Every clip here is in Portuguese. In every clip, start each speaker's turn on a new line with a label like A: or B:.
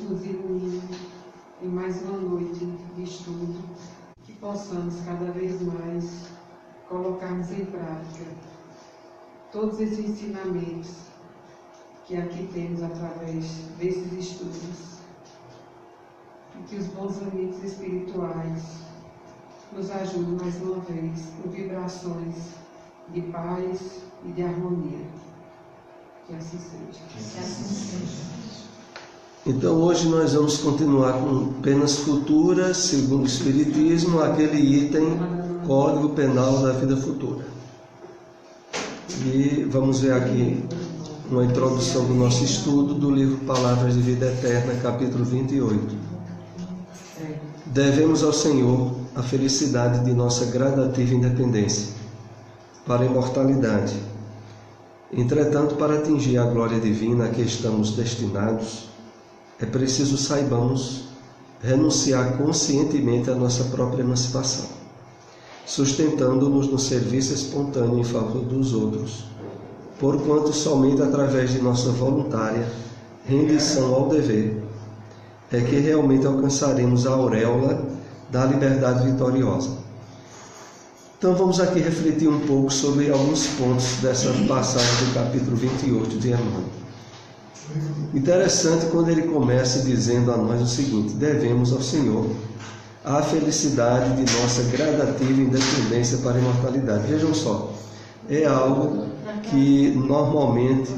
A: nos ilumine em mais uma noite de estudo, que possamos cada vez mais colocarmos em prática todos esses ensinamentos que aqui temos através desses estudos, e que os bons amigos espirituais nos ajudem mais uma vez em vibrações de paz e de harmonia. Que assim seja.
B: Que assim seja.
C: Então hoje nós vamos continuar com penas futuras, segundo o Espiritismo, aquele item Código Penal da Vida Futura. E vamos ver aqui uma introdução do nosso estudo do livro Palavras de Vida Eterna, capítulo 28. Devemos ao Senhor a felicidade de nossa gradativa independência para a imortalidade. Entretanto, para atingir a glória divina a que estamos destinados, é preciso saibamos renunciar conscientemente à nossa própria emancipação, sustentando-nos no serviço espontâneo em favor dos outros, porquanto somente através de nossa voluntária rendição ao dever é que realmente alcançaremos a auréola da liberdade vitoriosa. Então vamos aqui refletir um pouco sobre alguns pontos dessa passagem do capítulo 28 de Emmanuel. Interessante quando ele começa dizendo a nós o seguinte: devemos ao Senhor a felicidade de nossa gradativa independência para a imortalidade. Vejam só, é algo que normalmente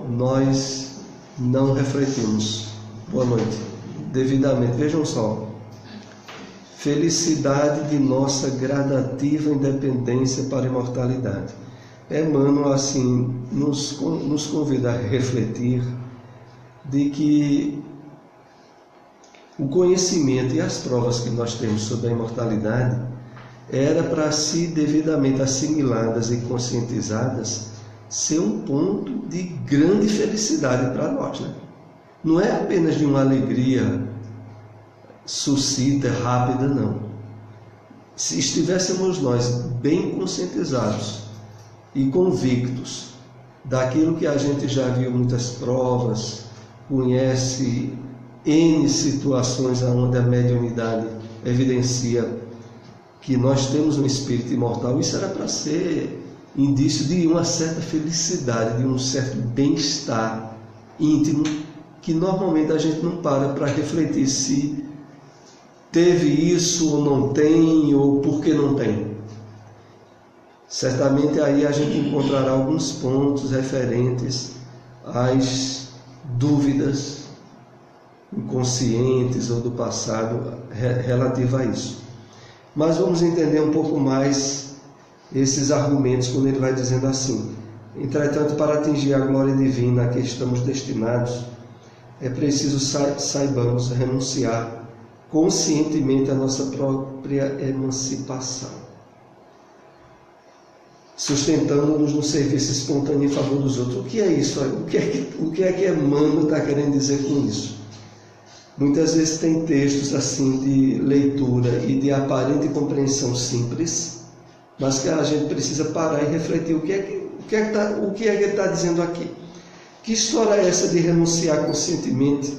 C: nós não refletimos. Boa noite. Devidamente. Vejam só. Felicidade de nossa gradativa independência para a imortalidade. Emmanuel, assim, nos convida a refletir de que o conhecimento e as provas que nós temos sobre a imortalidade era para si devidamente assimiladas e conscientizadas ser um ponto de grande felicidade para nós, né? Não é apenas de uma alegria sucinta, rápida, não. Se estivéssemos nós bem conscientizados e convictos daquilo que a gente já viu muitas provas, conhece N situações onde a mediunidade evidencia que nós temos um espírito imortal, isso era para ser indício de uma certa felicidade, de um certo bem-estar íntimo, que normalmente a gente não para refletir se teve isso ou não tem, ou por que não tem. Certamente aí a gente encontrará alguns pontos referentes às dúvidas inconscientes ou do passado relativo a isso. Mas vamos entender um pouco mais esses argumentos quando ele vai dizendo assim: entretanto, para atingir a glória divina a que estamos destinados, é preciso saibamos renunciar conscientemente à nossa própria emancipação, sustentando-nos no serviço espontâneo em favor dos outros. O que é isso? O que é que Emmanuel está querendo dizer com isso? Muitas vezes tem textos assim de leitura e de aparente compreensão simples, mas que a gente precisa parar e refletir o que é que ele está dizendo aqui. Que história é essa de renunciar conscientemente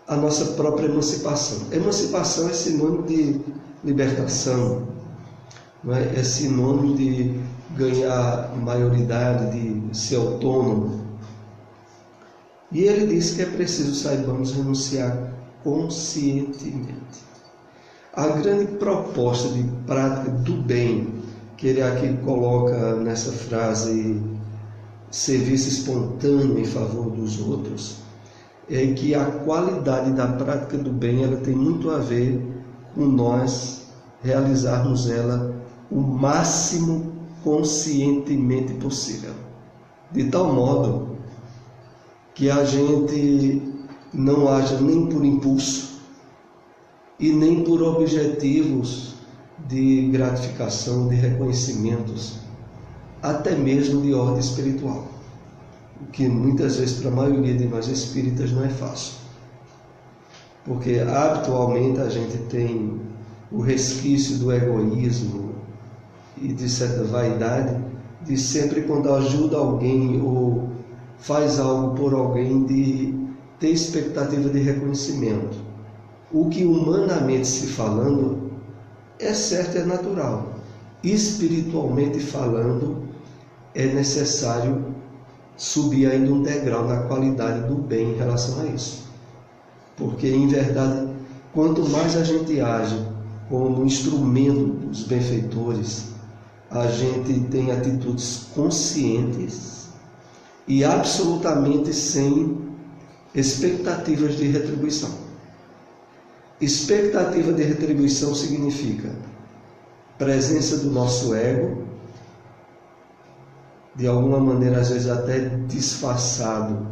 C: à nossa própria emancipação? Emancipação é sinônimo de libertação, não é? É sinônimo de ganhar maioridade, de ser autônomo. E ele diz que é preciso saibamos renunciar conscientemente. A grande proposta de prática do bem que ele aqui coloca nessa frase, serviço espontâneo em favor dos outros, é que a qualidade da prática do bem ela tem muito a ver com nós realizarmos ela o máximo conscientemente possível, de tal modo que a gente não haja nem por impulso e nem por objetivos de gratificação, de reconhecimentos, até mesmo de ordem espiritual, o que muitas vezes para a maioria de nós espíritas não é fácil, porque habitualmente a gente tem o resquício do egoísmo e de certa vaidade, de sempre quando ajuda alguém ou faz algo por alguém, de ter expectativa de reconhecimento. O que humanamente se falando é certo, é natural. Espiritualmente falando, é necessário subir ainda um degrau na qualidade do bem em relação a isso. Porque, em verdade, quanto mais a gente age como instrumento dos benfeitores, a gente tem atitudes conscientes e absolutamente sem expectativas de retribuição. Expectativa de retribuição significa presença do nosso ego, de alguma maneira, às vezes até disfarçado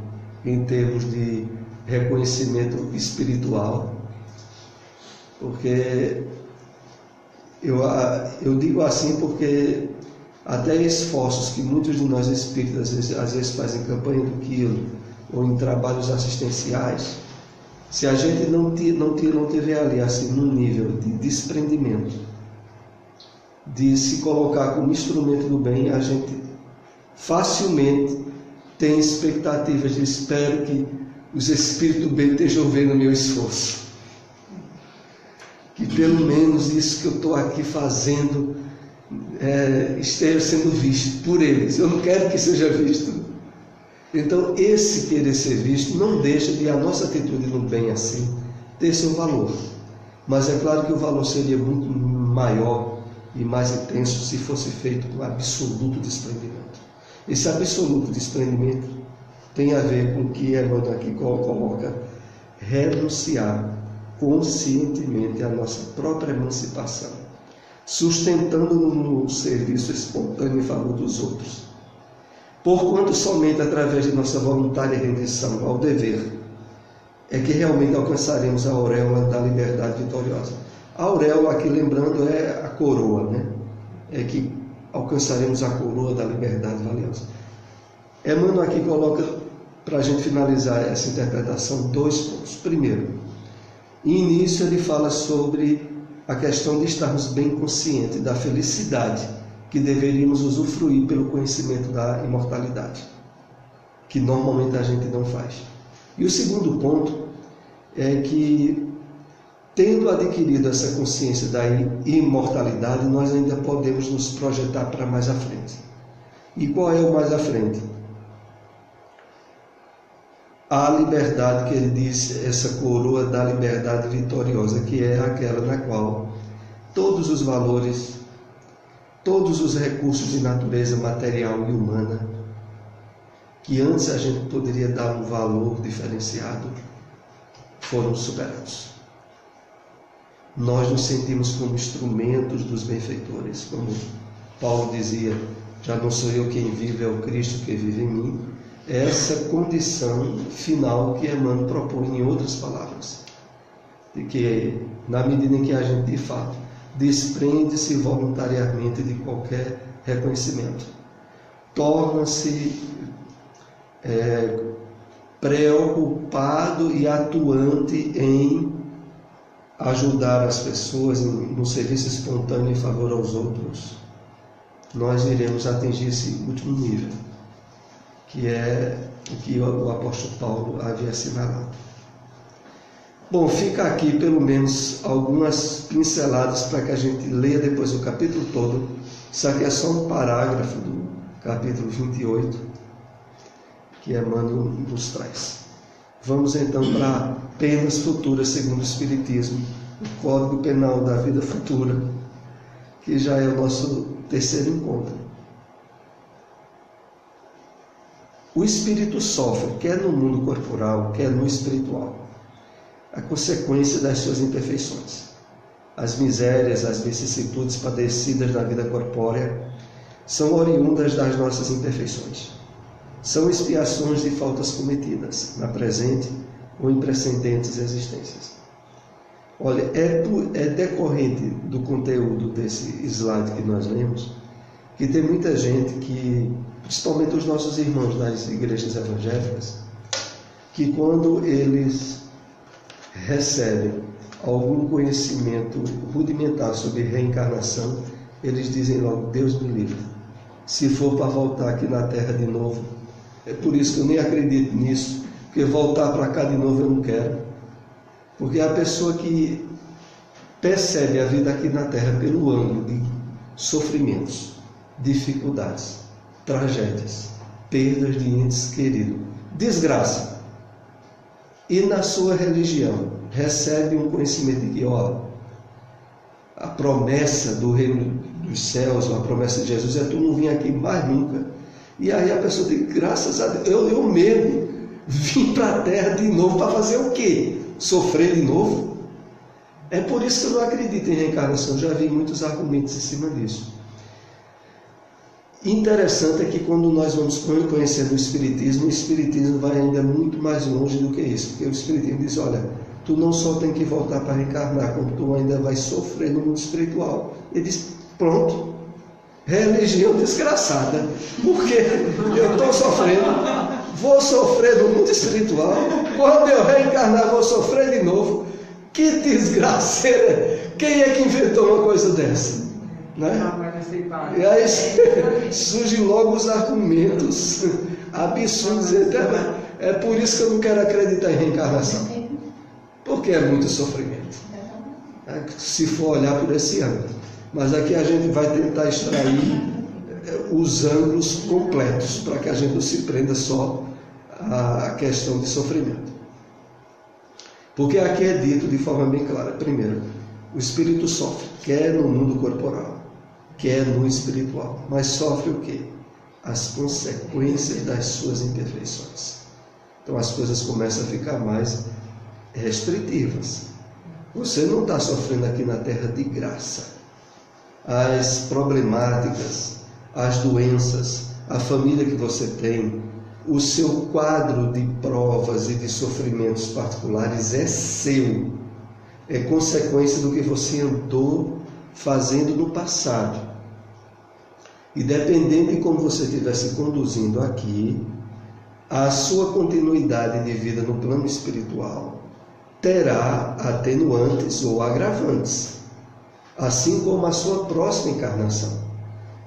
C: em termos de reconhecimento espiritual, porque eu digo assim porque até esforços que muitos de nós espíritas às vezes fazem em campanha do quilo ou em trabalhos assistenciais, se a gente não tiver ali assim num nível de desprendimento, de se colocar como instrumento do bem, a gente facilmente tem expectativas de espero que os espíritos do bem estejam vendo o meu esforço, que pelo menos isso que eu estou aqui fazendo esteja sendo visto por eles. Eu não quero que seja visto. Então, esse querer ser visto não deixa de a nossa atitude no bem assim ter seu valor. Mas é claro que o valor seria muito maior e mais intenso se fosse feito com absoluto desprendimento. Esse absoluto desprendimento tem a ver com o que Emmanuel aqui coloca, renunciar conscientemente a nossa própria emancipação, sustentando-nos no serviço espontâneo em favor dos outros. Porquanto somente através de nossa voluntária rendição ao dever é que realmente alcançaremos a auréola da liberdade vitoriosa. A auréola, aqui lembrando, é a coroa, né? É que alcançaremos a coroa da liberdade valiosa. Emmanuel aqui coloca, para a gente finalizar essa interpretação, 2 pontos. Primeiro, em início ele fala sobre a questão de estarmos bem conscientes da felicidade que deveríamos usufruir pelo conhecimento da imortalidade, que normalmente a gente não faz. E o segundo ponto é que, tendo adquirido essa consciência da imortalidade, nós ainda podemos nos projetar para mais à frente. E qual é o mais à frente? A liberdade que ele diz, essa coroa da liberdade vitoriosa, que é aquela na qual todos os valores, todos os recursos de natureza material e humana, que antes a gente poderia dar um valor diferenciado, foram superados. Nós nos sentimos como instrumentos dos benfeitores, como Paulo dizia, já não sou eu quem vive, é o Cristo que vive em mim. Essa condição final que Emmanuel propõe em outras palavras, de que na medida em que a gente de fato desprende-se voluntariamente de qualquer reconhecimento, torna-se preocupado e atuante em ajudar as pessoas no serviço espontâneo em favor aos outros, nós iremos atingir esse último nível, que é o que o apóstolo Paulo havia assinalado. Bom, fica aqui pelo menos algumas pinceladas para que a gente leia depois o capítulo todo. Isso aqui é só um parágrafo do capítulo 28 que Emmanuel nos traz. Vamos então para penas futuras segundo o Espiritismo, o Código Penal da Vida Futura, que já é o nosso terceiro encontro. O espírito sofre, quer no mundo corporal, quer no espiritual, a consequência das suas imperfeições. As misérias, as vicissitudes padecidas na vida corpórea são oriundas das nossas imperfeições. São expiações de faltas cometidas na presente ou em precedentes existências. Olha, é decorrente do conteúdo desse slide que nós lemos, que tem muita gente que, principalmente os nossos irmãos das igrejas evangélicas, que quando eles recebem algum conhecimento rudimentar sobre reencarnação, eles dizem logo, Deus me livre. Se for para voltar aqui na Terra de novo, é por isso que eu nem acredito nisso, porque voltar para cá de novo eu não quero. Porque a pessoa que percebe a vida aqui na Terra pelo ângulo de sofrimentos, dificuldades, tragédias, perdas de entes queridos, desgraça, e na sua religião recebe um conhecimento de que, a promessa do reino dos céus, a promessa de Jesus é tu não vir aqui mais nunca. E aí a pessoa diz, graças a Deus, eu mesmo vim para a Terra de novo para fazer o quê? Sofrer de novo? É por isso que eu não acredito em reencarnação, já vi muitos argumentos em cima disso. Interessante é que quando nós vamos conhecendo o Espiritismo vai ainda muito mais longe do que isso, porque o Espiritismo diz, olha, tu não só tem que voltar para reencarnar, como tu ainda vai sofrer no mundo espiritual. Ele diz, pronto, religião desgraçada, porque eu estou sofrendo, vou sofrer no mundo espiritual, quando eu reencarnar vou sofrer de novo. Que desgraceira! Quem é que inventou uma coisa dessa? Né? E aí surgem logo os argumentos absurdos. É por isso que eu não quero acreditar em reencarnação, porque é muito sofrimento, se for olhar por esse ângulo. Mas aqui a gente vai tentar extrair os ângulos completos, para que a gente não se prenda só à questão de sofrimento. Porque aqui é dito de forma bem clara, primeiro, o espírito sofre, quer no mundo corporal, quer no espiritual, mas sofre o quê? As consequências das suas imperfeições. Então as coisas começam a ficar mais restritivas. Você não está sofrendo aqui na Terra de graça. As problemáticas, as doenças, a família que você tem, o seu quadro de provas e de sofrimentos particulares é seu. É consequência do que você andou fazendo no passado. E dependendo de como você estiver se conduzindo aqui, a sua continuidade de vida no plano espiritual terá atenuantes ou agravantes, assim como a sua próxima encarnação.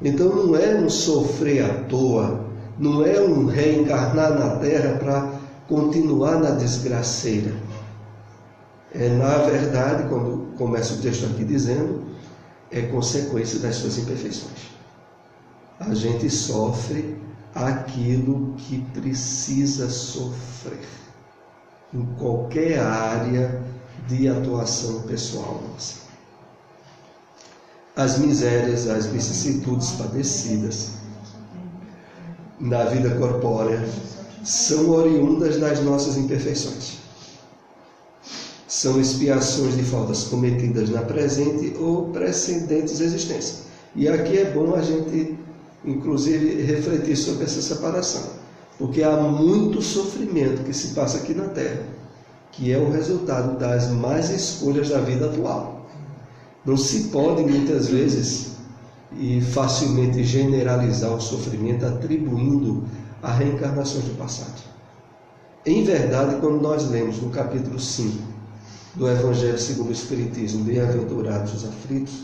C: Então não é um sofrer à toa, não é um reencarnar na Terra para continuar na desgraceira. É, na verdade, quando começa o texto aqui dizendo, é consequência das suas imperfeições. A gente sofre aquilo que precisa sofrer, em qualquer área de atuação pessoal nossa. As misérias, as vicissitudes padecidas na vida corpórea são oriundas das nossas imperfeições. São expiações de faltas cometidas na presente ou precedentes existências. E aqui é bom a gente, inclusive, refletir sobre essa separação, porque há muito sofrimento que se passa aqui na Terra, que é o resultado das más escolhas da vida atual. Não se pode, muitas vezes, e facilmente generalizar o sofrimento atribuindo a reencarnações do passado. Em verdade, quando nós lemos no capítulo 5 do Evangelho segundo o Espiritismo, Bem-aventurados os aflitos,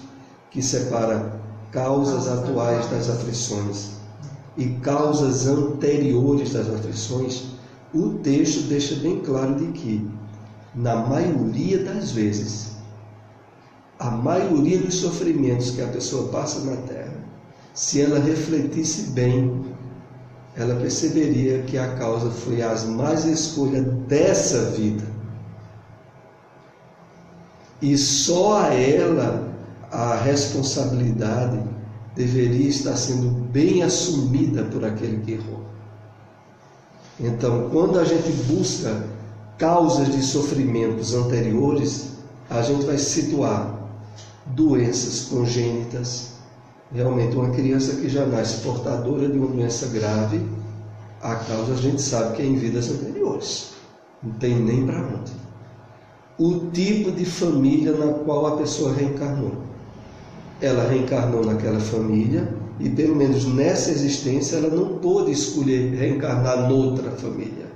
C: que separa causas atuais das aflições e causas anteriores das aflições, o texto deixa bem claro de que, na maioria das vezes, a maioria dos sofrimentos que a pessoa passa na Terra, se ela refletisse bem, ela perceberia que a causa foi as más escolhas dessa vida. E só a ela a responsabilidade deveria estar sendo bem assumida por aquele que errou. Então, quando a gente busca causas de sofrimentos anteriores, a gente vai situar doenças congênitas. Realmente, uma criança que já nasce portadora de uma doença grave, a causa a gente sabe que é em vidas anteriores. Não tem nem para onde. O tipo de família na qual a pessoa reencarnou. Ela reencarnou naquela família e, pelo menos nessa existência, ela não pôde escolher reencarnar noutra família.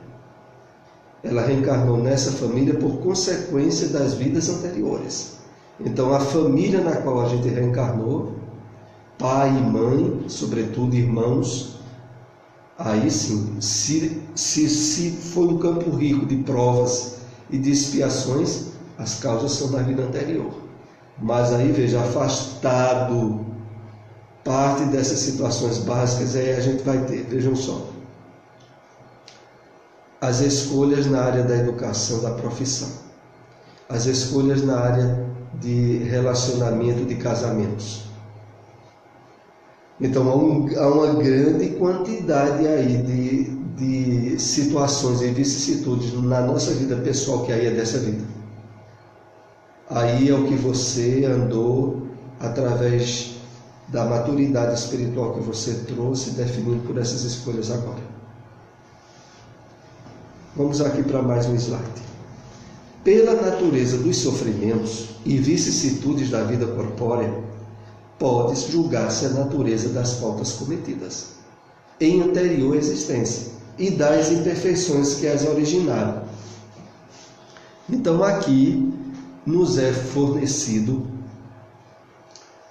C: Ela reencarnou nessa família por consequência das vidas anteriores. Então, a família na qual a gente reencarnou, pai e mãe, sobretudo irmãos, Aí sim, se foi um campo rico de provas e de expiações, as causas são da vida anterior. Mas aí, veja, afastado parte dessas situações básicas, aí a gente vai ter, vejam só, as escolhas na área da educação, da profissão, as escolhas na área de relacionamento, de casamentos. Então há uma grande quantidade aí de situações e vicissitudes na nossa vida pessoal, que aí é dessa vida. Aí é o que você andou através da maturidade espiritual que você trouxe, definindo por essas escolhas agora. Vamos aqui para mais um slide. Pela natureza dos sofrimentos e vicissitudes da vida corpórea, pode julgar-se a natureza das faltas cometidas em anterior existência e das imperfeições que as originaram. Então aqui nos é fornecido,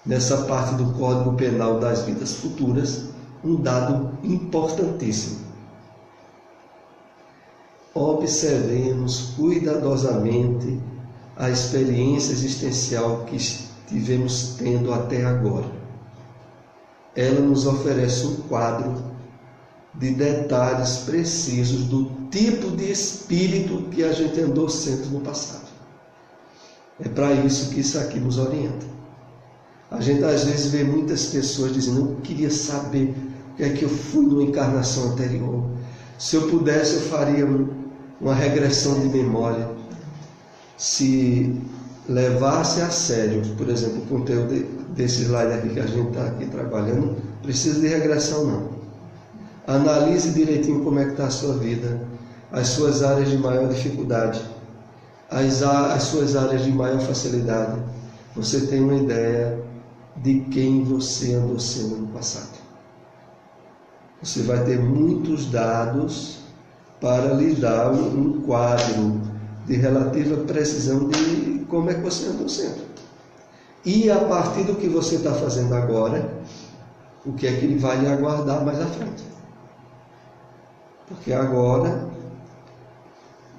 C: nessa parte do Código Penal das Vidas Futuras, um dado importantíssimo. Observemos cuidadosamente a experiência existencial que estivemos tendo até agora. Ela nos oferece um quadro de detalhes precisos do tipo de espírito que a gente andou sendo no passado. É para isso que isso aqui nos orienta. A gente às vezes vê muitas pessoas dizendo: eu queria saber o que é que eu fui numa encarnação anterior. Se eu pudesse, eu faria uma regressão de memória. Se levasse a sério, por exemplo, o conteúdo desse slide aqui que a gente está aqui trabalhando, não precisa de regressão não. Analise direitinho como é que está a sua vida, as suas áreas de maior dificuldade, as suas áreas de maior facilidade. Você tem uma ideia de quem você andou sendo no passado. Você vai ter muitos dados para lhe dar um quadro de relativa precisão de como é que você andou sendo. E a partir do que você está fazendo agora, o que é que ele vai lhe aguardar mais à frente. Porque agora,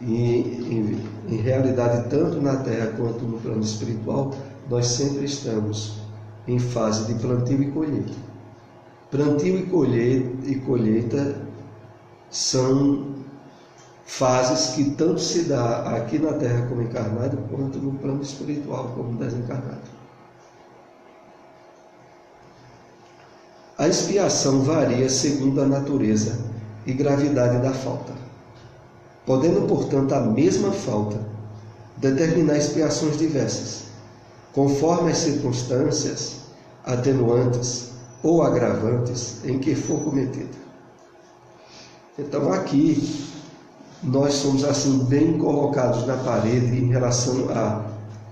C: em realidade, tanto na Terra quanto no plano espiritual, nós sempre estamos em fase de plantio e colheita. Plantio e colheita são fases que tanto se dá aqui na Terra como encarnado, quanto no plano espiritual como desencarnado. A expiação varia segundo a natureza e gravidade da falta, podendo, portanto, a mesma falta determinar expiações diversas, conforme as circunstâncias atenuantes ou agravantes em que for cometida. Então aqui nós somos assim bem colocados na parede em relação a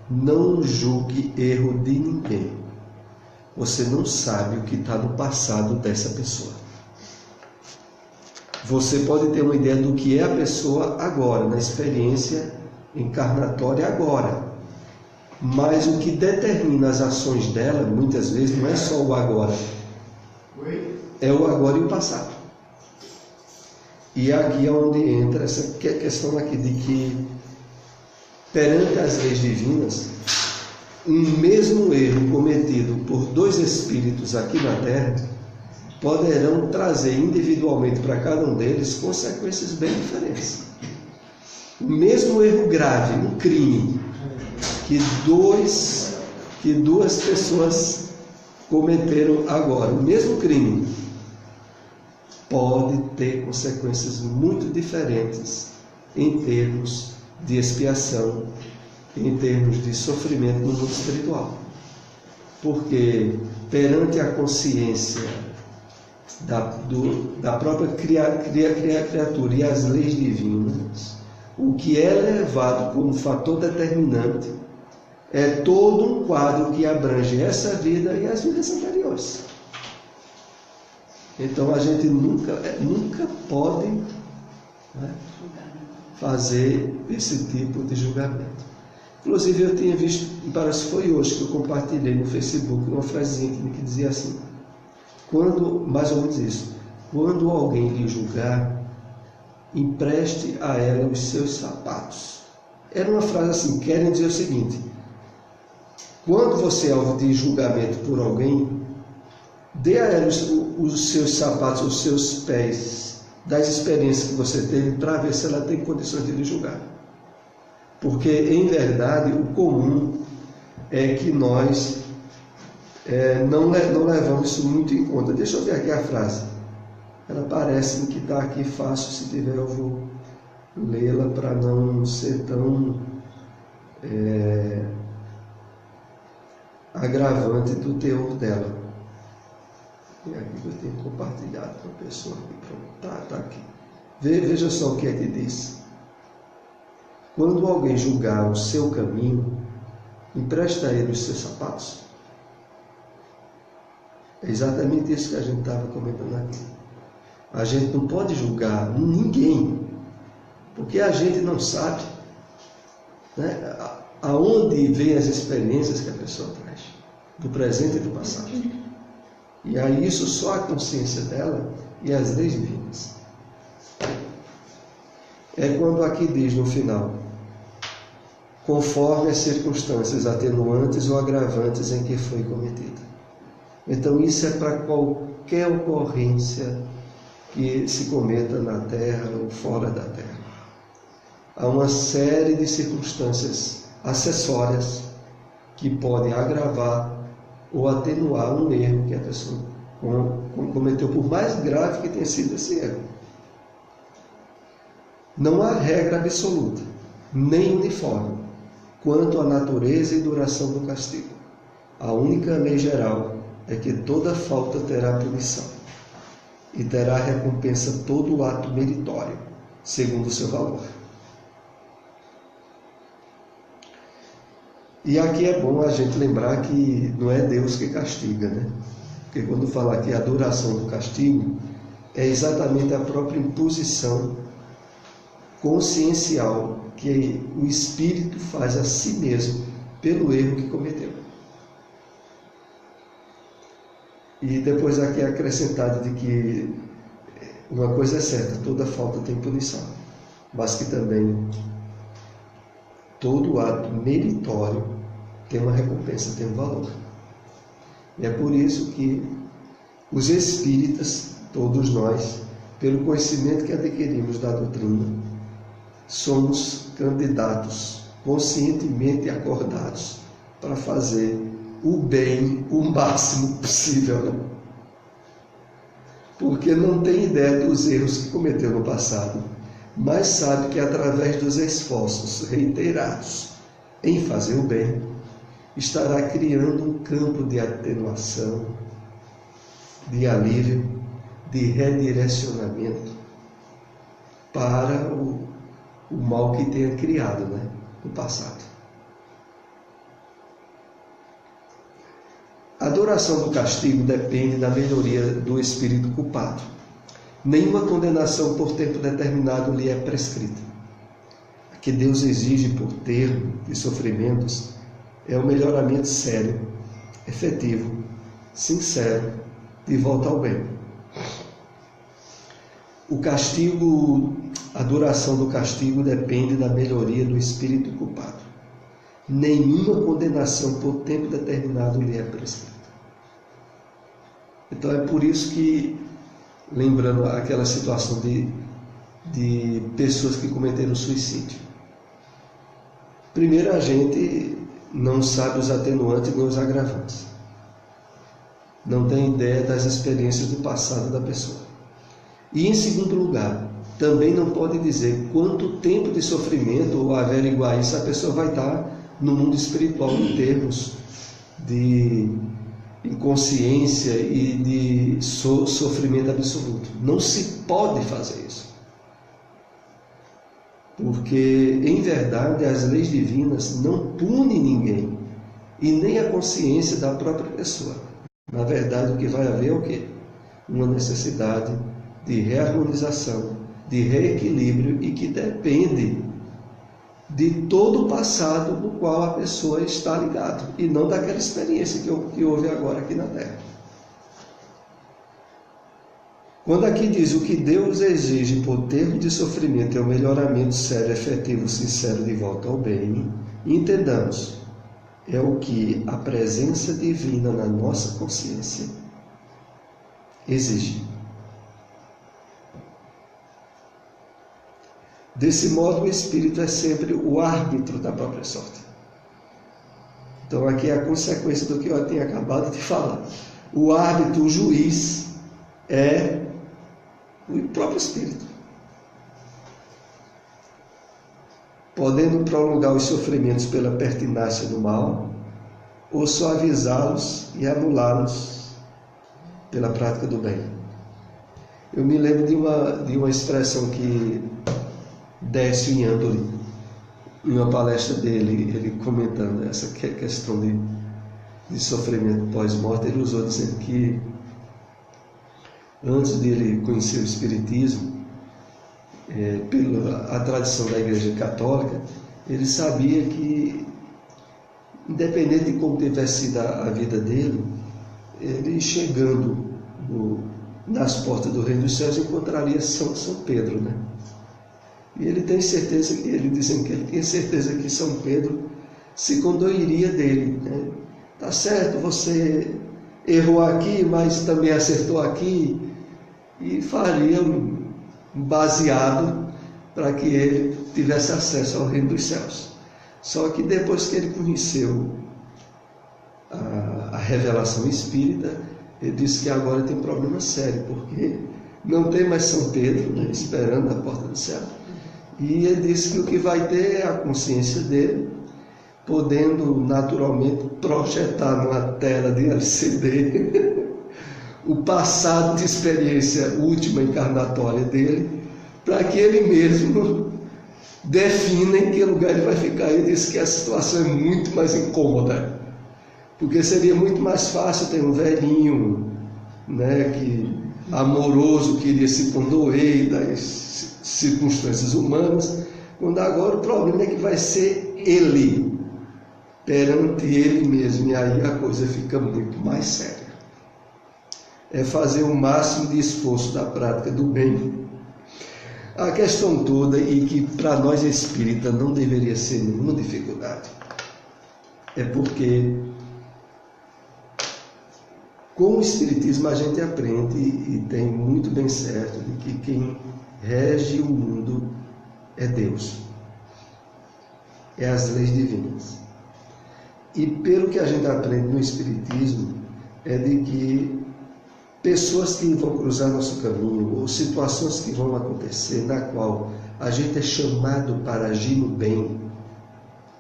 C: não julgue erro de ninguém. Você não sabe o que está no passado dessa pessoa. Você pode ter uma ideia do que é a pessoa agora, na experiência encarnatória agora. Mas o que determina as ações dela, muitas vezes, não é só o agora. É o agora e o passado. E aqui é onde entra essa questão aqui de que, perante as leis divinas, um mesmo erro cometido por dois espíritos aqui na Terra poderão trazer individualmente para cada um deles consequências bem diferentes. O mesmo erro grave, um crime, que duas pessoas cometeram agora, o mesmo crime, pode ter consequências muito diferentes em termos de expiação, em termos de sofrimento no mundo espiritual. Porque perante a consciência da própria criatura e as leis divinas, o que é levado como fator determinante é todo um quadro que abrange essa vida e as vidas anteriores. Então a gente nunca pode, né, fazer esse tipo de julgamento. Inclusive eu tinha visto, parece que foi hoje que eu compartilhei no Facebook uma frasezinha que dizia assim: mais ou menos isso, quando alguém lhe julgar, empreste a ela os seus sapatos. Era uma frase assim, querem dizer o seguinte: quando você é alvo de julgamento por alguém, dê a ela os seus sapatos, os seus pés, das experiências que você teve, para ver se ela tem condições de lhe julgar. Porque, em verdade, o comum é que nós não levamos isso muito em conta. Deixa eu ver aqui a frase. Ela parece que está aqui fácil, se tiver eu vou lê-la para não ser tão agravante do teor dela. E aqui eu tenho compartilhado com a pessoa aqui. Pronto, tá aqui. Veja só o que é que diz. Quando alguém julgar o seu caminho, empresta a ele os seus sapatos. É exatamente isso que a gente estava comentando aqui. A gente não pode julgar ninguém, porque a gente não sabe, né, aonde vem as experiências que a pessoa traz, do presente e do passado. E aí isso só a consciência dela e as leis divinas. É quando aqui diz no final, conforme as circunstâncias atenuantes ou agravantes em que foi cometida. Então isso é para qualquer ocorrência que se cometa na Terra ou fora da Terra. Há uma série de circunstâncias acessórias que podem agravar ou atenuar um erro que a pessoa cometeu, por mais grave que tenha sido esse erro. Não há regra absoluta, nem uniforme, quanto à natureza e duração do castigo. A única lei geral é que toda falta terá punição e terá recompensa todo ato meritório, segundo o seu valor. E aqui é bom a gente lembrar que não é Deus que castiga, né? Porque quando fala aqui a duração do castigo, é exatamente a própria imposição consciencial que o espírito faz a si mesmo pelo erro que cometeu. E depois aqui é acrescentado de que uma coisa é certa, toda falta tem punição, mas que também todo ato meritório tem uma recompensa, tem um valor. E é por isso que os espíritas, todos nós, pelo conhecimento que adquirimos da doutrina, somos candidatos conscientemente acordados para fazer o bem o máximo possível, né? Porque não tem ideia dos erros que cometeu no passado, mas sabe que através dos esforços reiterados em fazer o bem, estará criando um campo de atenuação, de alívio, de redirecionamento para o mal que tenha criado, né, no passado. A duração do castigo depende da melhoria do espírito culpado. Nenhuma condenação por tempo determinado lhe é prescrita. O que Deus exige por termo de sofrimentos é o melhoramento sério, efetivo, sincero, de volta ao bem. O castigo, a duração do castigo depende da melhoria do espírito culpado. Nenhuma condenação por tempo determinado lhe é prescrita. Então é por isso que, lembrando aquela situação de pessoas que cometeram suicídio. Primeiro, a gente não sabe os atenuantes nem os agravantes. Não tem ideia das experiências do passado da pessoa. E, em segundo lugar, também não pode dizer quanto tempo de sofrimento ou averiguar isso a pessoa vai estar no mundo espiritual em termos de inconsciência e de sofrimento absoluto. Não se pode fazer isso. Porque, em verdade, as leis divinas não punem ninguém e nem a consciência da própria pessoa. Na verdade, o que vai haver é o quê? Uma necessidade de reharmonização, de reequilíbrio e que depende de todo o passado no qual a pessoa está ligada e não daquela experiência que houve agora aqui na Terra. Quando aqui diz o que Deus exige por termo de sofrimento é o melhoramento sério, efetivo, sincero de volta ao bem, entendamos, é o que a presença divina na nossa consciência exige. Desse modo, o Espírito é sempre o árbitro da própria sorte. Então, aqui é a consequência do que eu tinha acabado de falar. O árbitro, o juiz, é o próprio Espírito. Podendo prolongar os sofrimentos pela pertinácia do mal, ou suavizá-los e anulá-los pela prática do bem. Eu me lembro de uma expressão que Décio Iandoli, em uma palestra dele, ele comentando essa questão de sofrimento pós-morte, ele usou dizendo que antes de ele conhecer o Espiritismo, pela tradição da Igreja Católica, ele sabia que, independente de como tivesse sido a vida dele, ele chegando nas portas do Reino dos Céus encontraria São Pedro, né? E ele tem certeza, ele dizendo que ele tinha certeza que São Pedro se condoeria dele, né? Tá certo, você errou aqui, mas também acertou aqui, e faria um baseado para que ele tivesse acesso ao Reino dos Céus. Só que depois que ele conheceu a revelação espírita, ele disse que agora tem um problema sério, porque não tem mais São Pedro, né, esperando na porta do céu. E ele disse que o que vai ter é a consciência dele, podendo naturalmente projetar numa tela de LCD o passado de experiência última encarnatória dele, para que ele mesmo defina em que lugar ele vai ficar. Ele disse que a situação é muito mais incômoda, porque seria muito mais fácil ter um velhinho, né, amoroso, que iria se condoer das circunstâncias humanas, quando agora o problema é que vai ser ele, perante ele mesmo, e aí a coisa fica muito mais séria. É fazer o máximo de esforço da prática do bem. A questão toda, e que para nós espírita não deveria ser nenhuma dificuldade, é porque com o Espiritismo a gente aprende, e tem muito bem certo, de que quem rege o mundo é Deus, é as leis divinas. E pelo que a gente aprende no Espiritismo, é de que pessoas que vão cruzar nosso caminho, ou situações que vão acontecer, na qual a gente é chamado para agir no bem,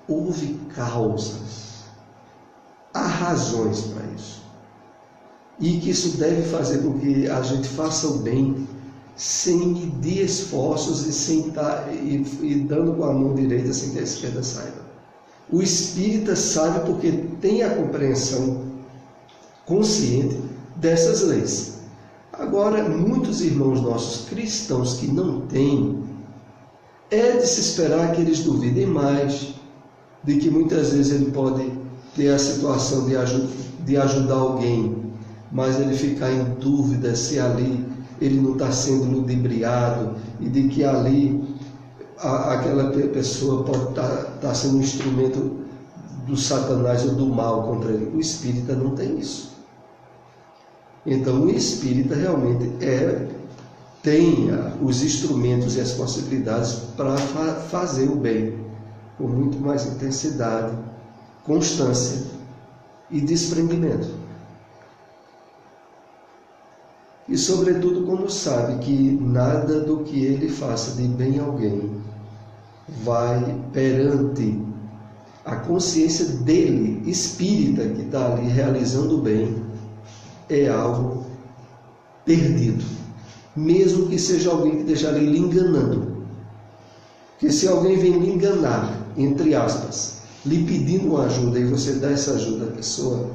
C: houve causas, há razões para isso. E que isso deve fazer com que a gente faça o bem sem medir esforços e dando com a mão direita sem que a esquerda saiba. O espírita sabe porque tem a compreensão consciente dessas leis. Agora, muitos irmãos nossos cristãos que não têm, é de se esperar que eles duvidem mais, de que muitas vezes ele pode ter a situação de ajudar alguém, mas ele ficar em dúvida se ali ele não está sendo ludibriado, e de que ali aquela pessoa pode estar sendo um instrumento do Satanás ou do mal contra ele. O espírita não tem isso. Então o espírita realmente tem os instrumentos e as possibilidades para fazer o bem com muito mais intensidade, constância e desprendimento. E sobretudo quando sabe que nada do que ele faça de bem a alguém vai perante a consciência dele, espírita, que está ali realizando o bem, é algo perdido, mesmo que seja alguém que esteja ali lhe enganando. Porque se alguém vem lhe enganar, entre aspas, lhe pedindo uma ajuda, e você dá essa ajuda à pessoa,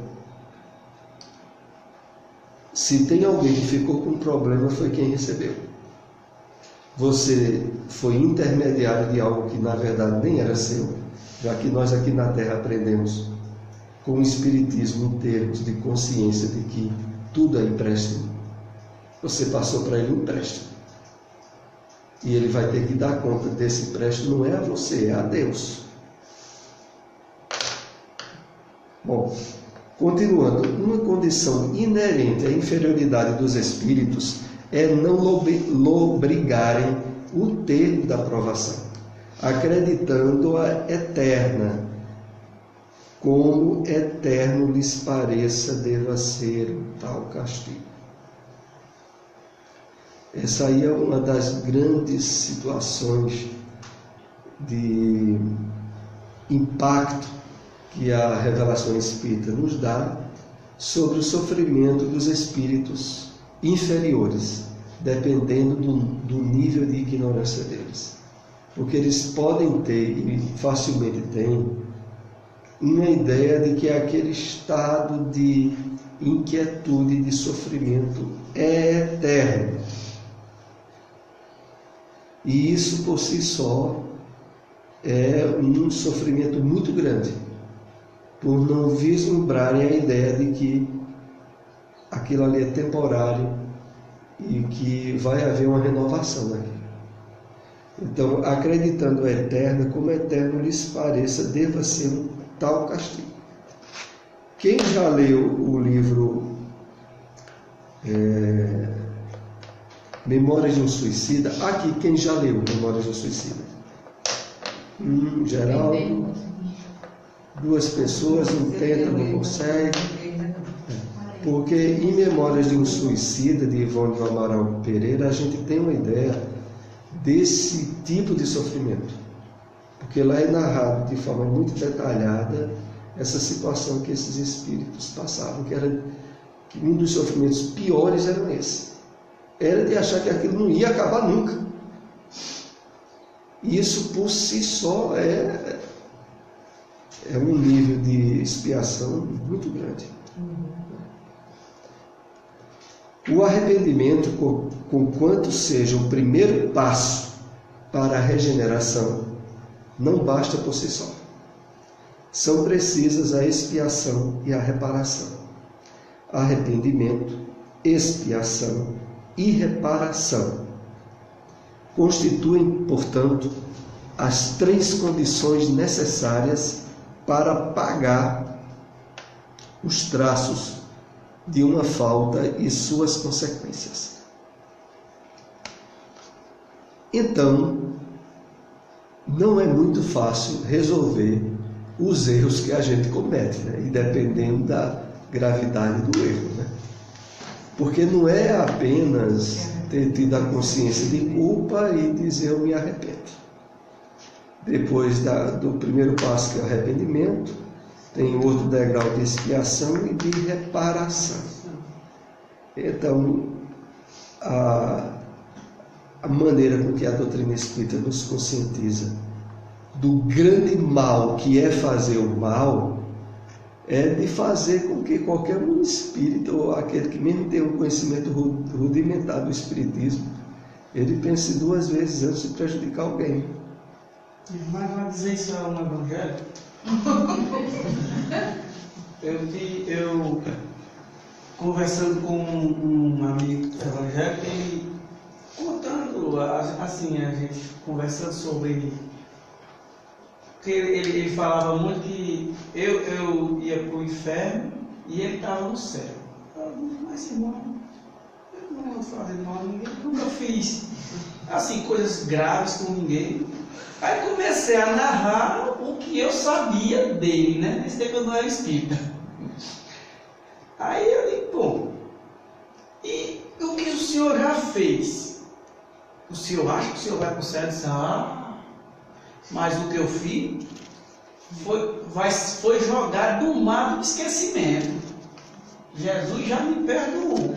C: se tem alguém que ficou com um problema, foi quem recebeu. Você foi intermediário de algo que na verdade nem era seu, já que nós aqui na Terra aprendemos com o Espiritismo em termos de consciência de que tudo é empréstimo. Você passou para ele um empréstimo. E ele vai ter que dar conta desse empréstimo, não é a você, é a Deus. Bom, continuando, uma condição inerente à inferioridade dos espíritos é não lobrigarem o termo da provação, acreditando-a eterna, como eterno lhes pareça deva ser tal castigo. Essa aí é uma das grandes situações de impacto que a revelação espírita nos dá sobre o sofrimento dos espíritos inferiores, dependendo do nível de ignorância deles. Porque eles podem ter, e facilmente têm, uma ideia de que aquele estado de inquietude, de sofrimento é eterno. E isso por si só é um sofrimento muito grande, por não vislumbrarem a ideia de que aquilo ali é temporário e que vai haver uma renovação daquilo. Então, acreditando a eterna, como eterno lhes pareça, deva ser um tal castigo. Quem já leu o livro Memórias de um Suicida? Aqui, quem já leu Memórias de um Suicida? Geral, duas pessoas, um tenta, não consegue. Porque em Memórias de um Suicida, de Ivone do Amaral Pereira, a gente tem uma ideia desse tipo de sofrimento. Porque lá é narrado de forma muito detalhada essa situação que esses espíritos passavam, que um dos sofrimentos piores era esse. Era de achar que aquilo não ia acabar nunca. Isso por si só é um nível de expiação muito grande. O arrependimento, conquanto seja o primeiro passo para a regeneração, não basta por si só. São precisas a expiação e a reparação. Arrependimento, expiação e reparação constituem, portanto, as três condições necessárias para pagar os traços de uma falta e suas consequências. Então, não é muito fácil resolver os erros que a gente comete, né? E dependendo da gravidade do erro, né? Porque não é apenas ter tido a consciência de culpa e dizer eu me arrependo. Depois do primeiro passo, que é o arrependimento, tem outro degrau de expiação e de reparação. Então, a maneira com que a doutrina espírita nos conscientiza do grande mal que é fazer o mal é de fazer com que qualquer um espírita, ou aquele que mesmo tem um conhecimento rudimentar do espiritismo, ele pense duas vezes antes de prejudicar alguém.
B: Mas vai dizer isso no Evangelho? Eu conversando com um amigo evangélico, ele contando, assim, a gente conversando sobre que ele falava muito que eu ia para o inferno e ele estava no céu. Mas irmão, eu não vou fazer mal a ninguém, nunca fiz assim coisas graves com ninguém. Aí comecei a narrar o que eu sabia dele, né? Nesse tempo eu não era espírita. Aí eu digo, bom, e o que o senhor já fez? O senhor acha que o senhor vai para o céu? Disse, mas o que eu fiz foi jogado no mar do esquecimento. Jesus já me perdoou.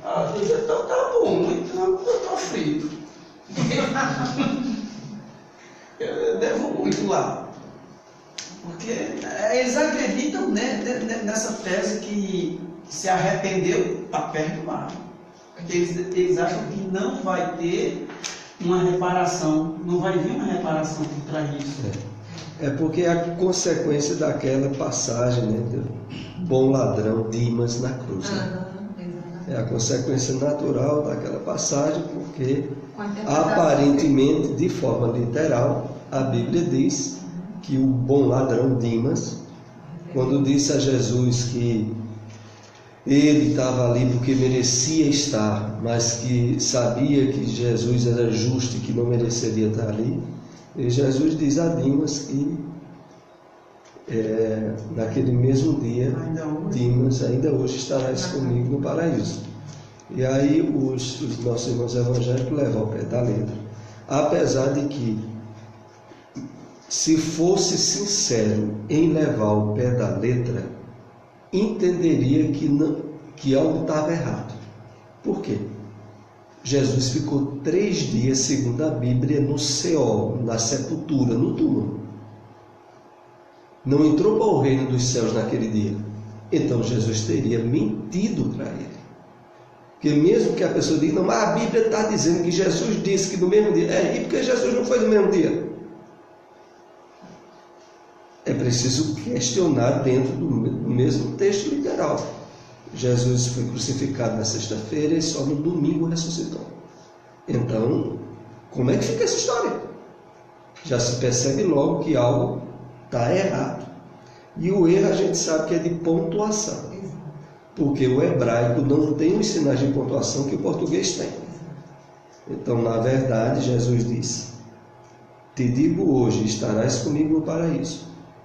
B: Eu disse, então tá bom, então eu estou frito. Eu devo muito lá. Porque eles acreditam, né, nessa tese que se arrependeu, está perto do mar. Eles acham que não vai ter uma reparação, não vai vir uma reparação por trás disso.
C: É porque é a consequência daquela passagem, né, do bom ladrão Dimas na cruz. Né? É a consequência natural daquela passagem, porque
D: Com a interpretação
C: aparentemente, de forma literal, a Bíblia diz que o bom ladrão Dimas, quando disse a Jesus que ele estava ali porque merecia estar, mas que sabia que Jesus era justo e que não mereceria estar ali, e Jesus diz a Dimas que naquele mesmo dia, Dimas, ainda hoje estarás comigo no paraíso. E aí os nossos irmãos evangélicos levam ao pé da letra. Apesar de que, se fosse sincero em levar ao pé da letra, entenderia que algo estava errado. Por quê? Jesus ficou 3 dias, segundo a Bíblia, no Seol, na sepultura, no túmulo. Não entrou para o reino dos céus naquele dia. Então Jesus teria mentido para ele. Porque mesmo que a pessoa diga, não, mas a Bíblia está dizendo que Jesus disse que no mesmo dia. E porque Jesus não foi no mesmo dia? É preciso questionar dentro do mesmo texto literal. Jesus foi crucificado na sexta-feira e só no domingo ressuscitou. Então, como é que fica essa história? Já se percebe logo que algo está errado. E o erro a gente sabe que é de pontuação. Porque o hebraico não tem os sinais de pontuação que o português tem. Então, na verdade, Jesus disse: te digo hoje, estarás comigo no paraíso.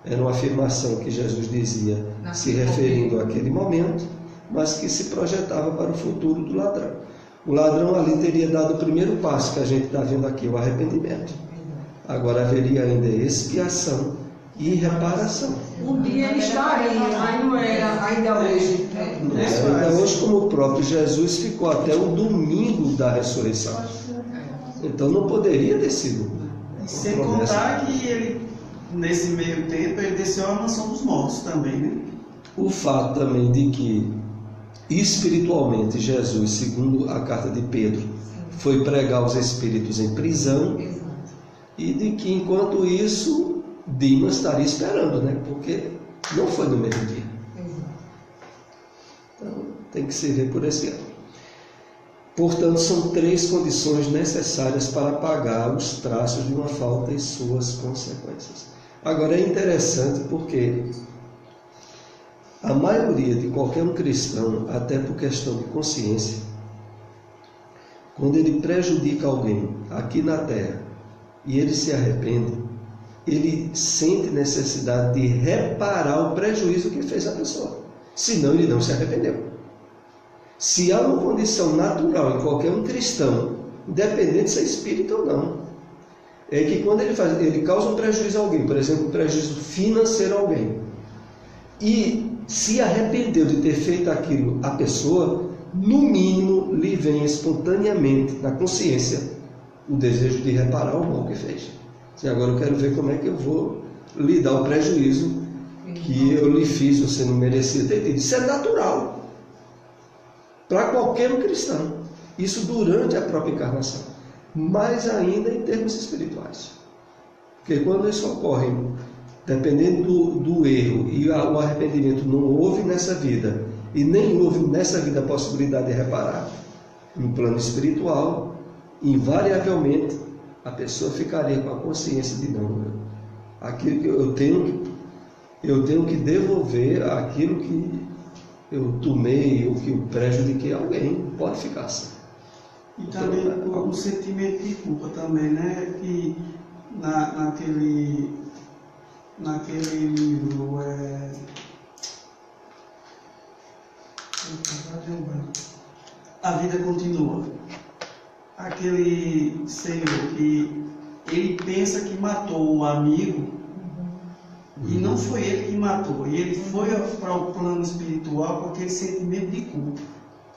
C: Era uma afirmação que Jesus dizia se referindo àquele momento, mas que se projetava para o futuro do ladrão. O ladrão ali teria dado o primeiro passo que a gente está vendo aqui, o arrependimento. Agora haveria ainda expiação e reparação.
D: Um dia ele estaria, mas não era ainda hoje.
C: Ainda hoje, como o próprio Jesus ficou até o domingo da ressurreição. Então não poderia ter sido.
B: Sem contar que ele, nesse meio tempo, ele desceu à mansão dos mortos também, né?
C: O fato também de que, espiritualmente, Jesus, segundo a carta de Pedro, foi pregar os espíritos em prisão, e de que, enquanto isso, Dimas estaria esperando, né? Porque não foi no mesmo dia. Então, tem que se ver por esse ano. Portanto, são 3 condições necessárias para pagar os traços de uma falta e suas consequências. Agora, é interessante porque a maioria de qualquer um cristão, até por questão de consciência, quando ele prejudica alguém aqui na terra e ele se arrepende, ele sente necessidade de reparar o prejuízo que fez a pessoa. Senão ele não se arrependeu. Se há uma condição natural em qualquer um cristão, independente se é espírita ou não, é que quando ele causa um prejuízo a alguém, por exemplo, um prejuízo financeiro a alguém, e se arrependeu de ter feito aquilo à pessoa, no mínimo lhe vem espontaneamente na consciência o desejo de reparar o mal que fez. E agora eu quero ver como é que eu vou lhe dar o prejuízo que eu lhe fiz, você não merecia ter tido. Isso é natural para qualquer um cristão. Isso durante a própria encarnação. Mais ainda em termos espirituais. Porque quando isso ocorre, dependendo do erro e o arrependimento não houve nessa vida, e nem houve nessa vida a possibilidade de reparar, no plano espiritual, invariavelmente, a pessoa ficaria com a consciência de não, aquilo que eu tenho que devolver aquilo que eu tomei ou que eu prejudiquei alguém, pode ficar assim.
B: E também o sentimento de culpa também, né? Que naquele livro A Vida Continua. Aquele senhor que ele pensa que matou o amigo e não foi ele que matou. E ele foi para o plano espiritual com aquele sentimento de culpa.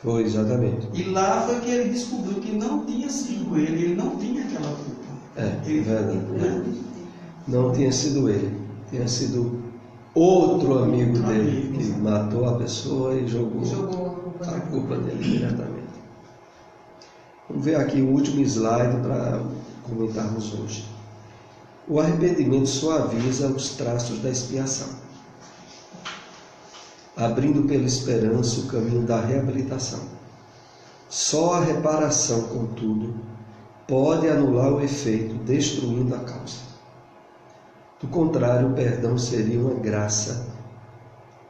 C: Foi, exatamente.
B: E lá foi que ele descobriu que não tinha sido ele não tinha aquela culpa.
C: É verdade. Né? Não tinha sido ele, tinha sido outro amigo dele que matou a pessoa e jogou a culpa dele diretamente. Vamos ver aqui o último slide para comentarmos hoje. O arrependimento suaviza os traços da expiação, abrindo pela esperança o caminho da reabilitação. Só a reparação, contudo, pode anular o efeito, destruindo a causa. Do contrário, o perdão seria uma graça,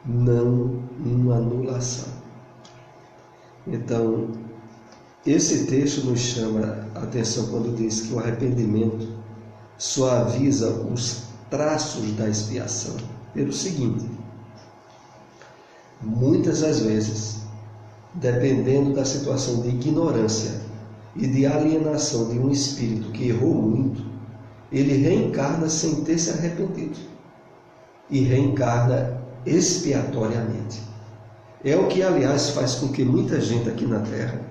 C: não uma anulação. Então, esse texto nos chama a atenção quando diz que o arrependimento suaviza os traços da expiação. Pelo seguinte: muitas das vezes, dependendo da situação de ignorância e de alienação de um espírito que errou muito, ele reencarna sem ter se arrependido e reencarna expiatoriamente. É o que, aliás, faz com que muita gente aqui na Terra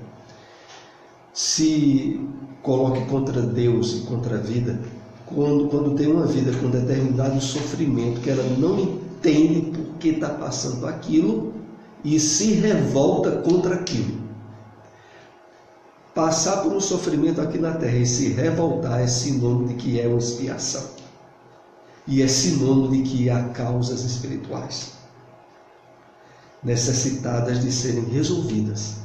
C: se coloque contra Deus e contra a vida quando tem uma vida com determinado sofrimento que ela não entende por que está passando aquilo e se revolta contra aquilo. Passar por um sofrimento aqui na Terra e se revoltar é sinônimo de que é uma expiação. E é sinônimo de que há causas espirituais necessitadas de serem resolvidas.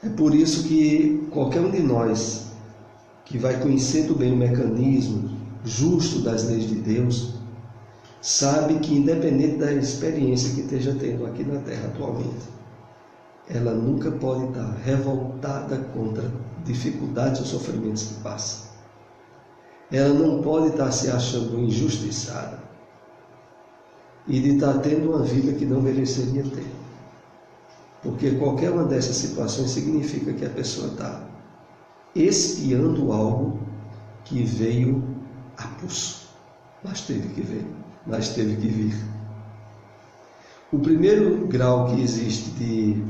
C: É por isso que qualquer um de nós que vai conhecendo bem o mecanismo justo das leis de Deus, sabe que independente da experiência que esteja tendo aqui na Terra atualmente, ela nunca pode estar revoltada contra dificuldades ou sofrimentos que passa. Ela não pode estar se achando injustiçada e de estar tendo uma vida que não mereceria ter. Porque qualquer uma dessas situações significa que a pessoa está expiando algo que veio a pulso. Mas teve que vir. O primeiro grau que existe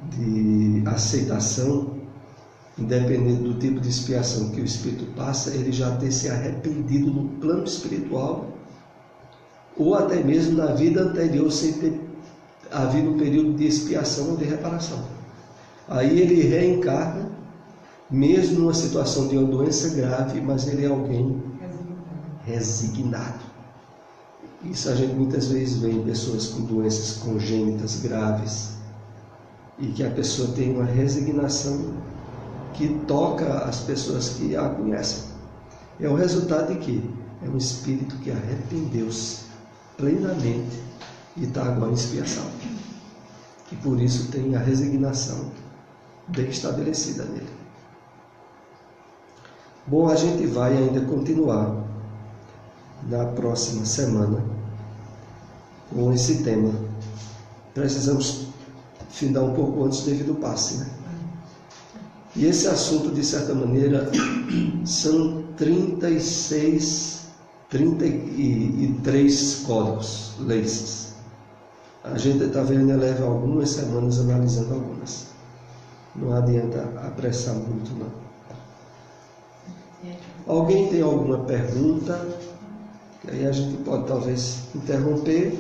C: de aceitação, independente do tipo de expiação que o espírito passa, ele já ter se arrependido no plano espiritual ou até mesmo na vida anterior, sem ter havido um período de expiação ou de reparação. Aí ele reencarna, mesmo numa situação de uma doença grave, mas ele é alguém resignado. Isso a gente muitas vezes vê em pessoas com doenças congênitas graves e que a pessoa tem uma resignação que toca as pessoas que a conhecem. É o resultado de que é um espírito que arrependeu-se plenamente e está agora em expiação. E por isso tem a resignação bem estabelecida nele. Bom, a gente vai ainda continuar na próxima semana com esse tema. Precisamos findar um pouco antes devido ao passe, né? E esse assunto, de certa maneira, são 33 códigos, leis. A gente está vendo, leva algumas semanas analisando algumas. Não adianta apressar muito, não. Alguém tem alguma pergunta? Aí a gente pode talvez interromper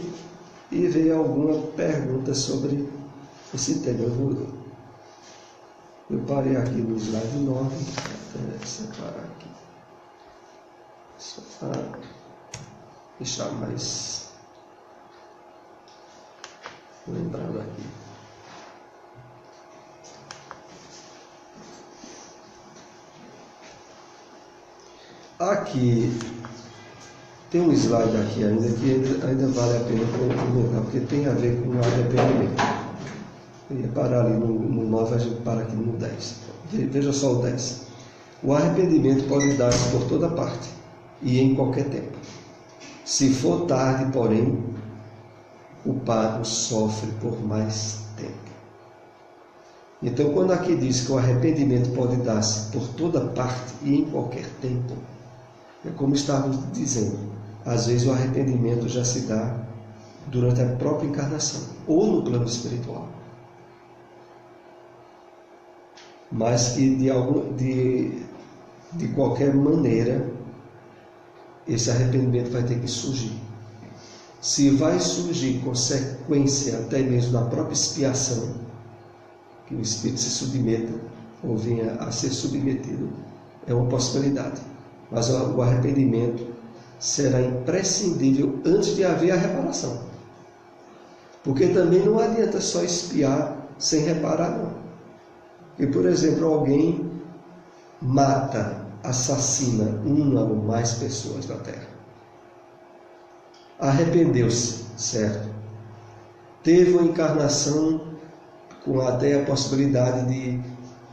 C: e ver alguma pergunta sobre esse tema. Eu parei aqui no slide 9, até separar aqui. Só para deixar mais lembrado aqui. Aqui tem um slide aqui ainda que ainda vale a pena comentar, porque tem a ver com o arrependimento. Eu ia parar ali no 9, a gente para aqui no 10. Veja só o 10. O arrependimento pode dar-se por toda parte e em qualquer tempo. Se for tarde, porém, o pago sofre por mais tempo. Então, quando aqui diz que o arrependimento pode dar-se por toda parte e em qualquer tempo, é como estávamos dizendo, às vezes o arrependimento já se dá durante a própria encarnação ou no plano espiritual. Mas que de qualquer maneira esse arrependimento vai ter que surgir. Se vai surgir consequência até mesmo da própria expiação, que o espírito se submeta ou venha a ser submetido, é uma possibilidade. Mas o arrependimento será imprescindível antes de haver a reparação. Porque também não adianta só expiar sem reparar, não. E, por exemplo, alguém mata, assassina uma ou mais pessoas na Terra. Arrependeu-se, certo? Teve uma encarnação com até a possibilidade de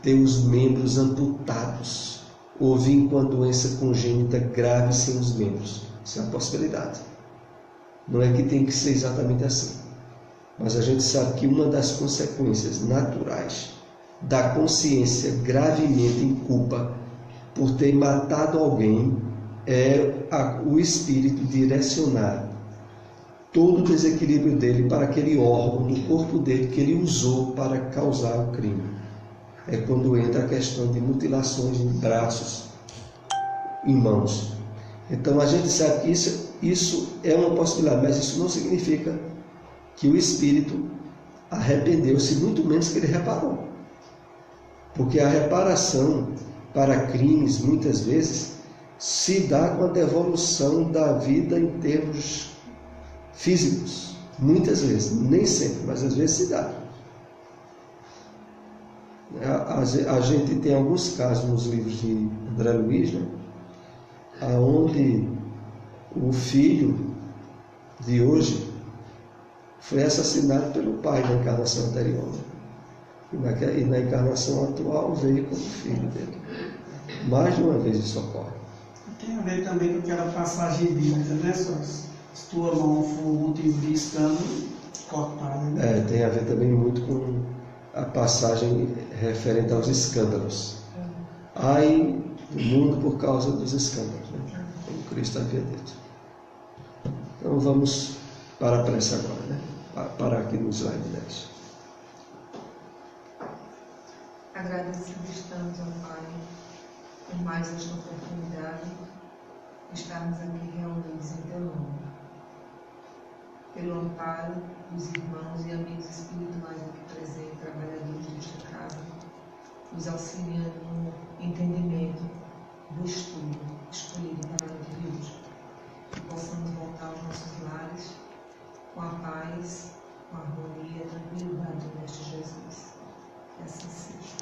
C: ter os membros amputados ou vir com a doença congênita grave sem os membros. Isso é uma possibilidade. Não é que tem que ser exatamente assim. Mas a gente sabe que uma das consequências naturais da consciência gravemente em culpa por ter matado alguém é o espírito direcionar todo o desequilíbrio dele para aquele órgão do corpo dele que ele usou para causar o crime. É quando entra a questão de mutilações em braços, em mãos. Então a gente sabe que isso é uma possibilidade, mas isso não significa que o espírito arrependeu-se, muito menos que ele reparou. Porque a reparação para crimes, muitas vezes, se dá com a devolução da vida em termos físicos. Muitas vezes, nem sempre, mas às vezes se dá. A gente tem alguns casos nos livros de André Luiz, né, onde o filho de hoje foi assassinado pelo pai na encarnação anterior. E na encarnação atual veio como filho dele. Mais de uma vez isso ocorre.
B: Tem a ver também com aquela passagem bíblica, né? Se tua mão for motivo de escândalo, cortada. Né?
C: Tem a ver também muito com a passagem referente aos escândalos. Ai do mundo por causa dos escândalos, né? Como Cristo havia dito. Então vamos para a prece agora, né? Parar aqui no slide 10.
D: Agradecidos estamos ao Pai por mais esta oportunidade de estarmos aqui reunidos em Teu nome. Pelo amparo dos irmãos e amigos espirituais aqui presentes, trabalhadores desta casa, nos auxiliando no entendimento do estudo escolhido para a noite de hoje. Que possamos voltar aos nossos lares com a paz, com a harmonia e a tranquilidade do Mestre Jesus. Que assim seja.